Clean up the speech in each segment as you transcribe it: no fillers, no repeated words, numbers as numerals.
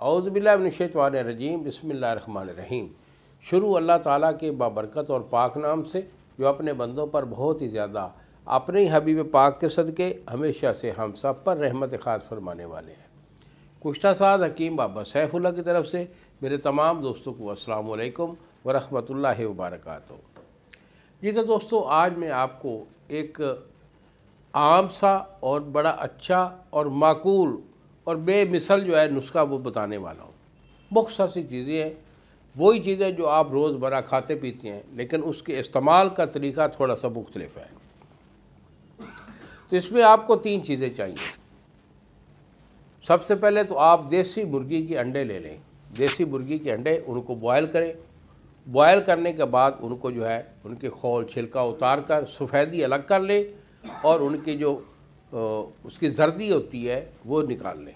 اعوذ باللہ من الشیطان الرجیم بسم اللہ الرحمن الرحیم۔ شروع اللہ تعالیٰ کے بابرکت اور پاک نام سے جو اپنے بندوں پر بہت ہی زیادہ اپنے ہی حبیب پاک کے صدقے ہمیشہ سے ہم سب پر رحمت خاص فرمانے والے ہیں۔ کشتہ ساز حکیم بابا سیف اللہ کی طرف سے میرے تمام دوستوں کو السلام علیکم ورحمۃ اللہ وبرکاتہ۔ جی تو دوستو، آج میں آپ کو ایک عام سا اور بڑا اچھا اور معقول اور بے مثل جو ہے نسخہ وہ بتانے والا ہوں۔ مختصر سی چیزیں ہیں، وہی چیزیں جو آپ روز برہ کھاتے پیتے ہیں، لیکن اس کے استعمال کا طریقہ تھوڑا سا مختلف ہے۔ تو اس میں آپ کو 3 چیزیں چاہیے۔ سب سے پہلے تو آپ دیسی مرغی کے انڈے لے لیں۔ دیسی مرغی کے انڈے ان کو بوائل کریں۔ بوائل کرنے کے بعد ان کو جو ہے ان کے خول چھلکا اتار کر سفیدی الگ کر لیں اور ان کی جو اس کی زردی ہوتی ہے وہ نکال لیں۔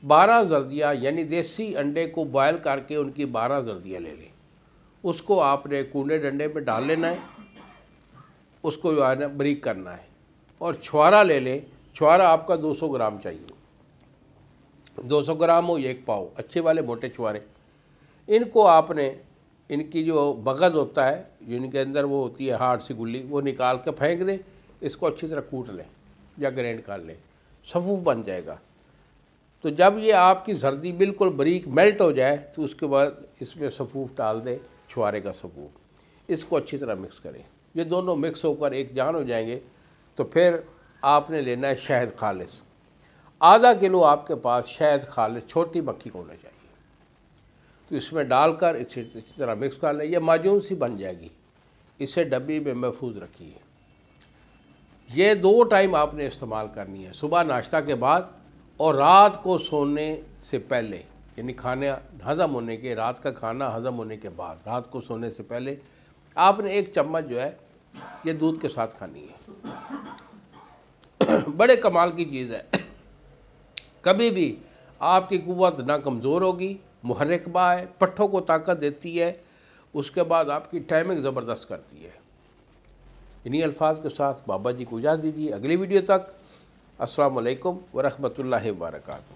12 زردیاں یعنی دیسی انڈے کو بوائل کر کے ان کی 12 زردیاں لے لیں۔ اس کو آپ نے کونڈے ڈنڈے میں ڈال لینا ہے، اس کو جو ہے نا بریک کرنا ہے۔ اور چھوارا لے لیں۔ چھوارا آپ کا 200 گرام چاہیے، 200 گرام ہو یا 1 پاؤ، اچھے والے موٹے چھوارے۔ ان کو آپ نے ان کی جو بغد ہوتا ہے، جن کے اندر وہ ہوتی ہے ہارڈ سی گلی، وہ نکال کے پھینک دیں۔ اس کو اچھی طرح کوٹ لیں یا گرینڈ کر لیں، صفوف بن جائے گا۔ تو جب یہ آپ کی زردی بالکل باریک میلٹ ہو جائے تو اس کے بعد اس میں صفوف ڈال دیں، چھوارے کا صفوف۔ اس کو اچھی طرح مکس کریں۔ یہ دونوں مکس ہو کر ایک جان ہو جائیں گے تو پھر آپ نے لینا ہے شہد خالص۔ آدھا کلو آپ کے پاس شہد خالص چھوٹی مکھی کو ہونا چاہیے۔ تو اس میں ڈال کر اسی طرح مکس کر لیں۔ یہ معجون سی بن جائے گی۔ اسے ڈبی میں محفوظ رکھیے۔ یہ 2 ٹائم آپ نے استعمال کرنی ہے، صبح ناشتہ کے بعد اور رات کو سونے سے پہلے، یعنی کھانا ہضم ہونے کے، رات کا کھانا ہضم ہونے کے بعد رات کو سونے سے پہلے آپ نے 1 چمچ جو ہے یہ دودھ کے ساتھ کھانی ہے۔ بڑے کمال کی چیز ہے۔ کبھی بھی آپ کی قوت نہ کمزور ہوگی، محرک با ہے، پٹھوں کو طاقت دیتی ہے، اس کے بعد آپ کی ٹائمنگ زبردست کرتی ہے۔ انہی الفاظ کے ساتھ بابا جی کو اجازت دیجیے۔ اگلی ویڈیو تک السلام علیکم ورحمۃ اللہ وبرکاتہ۔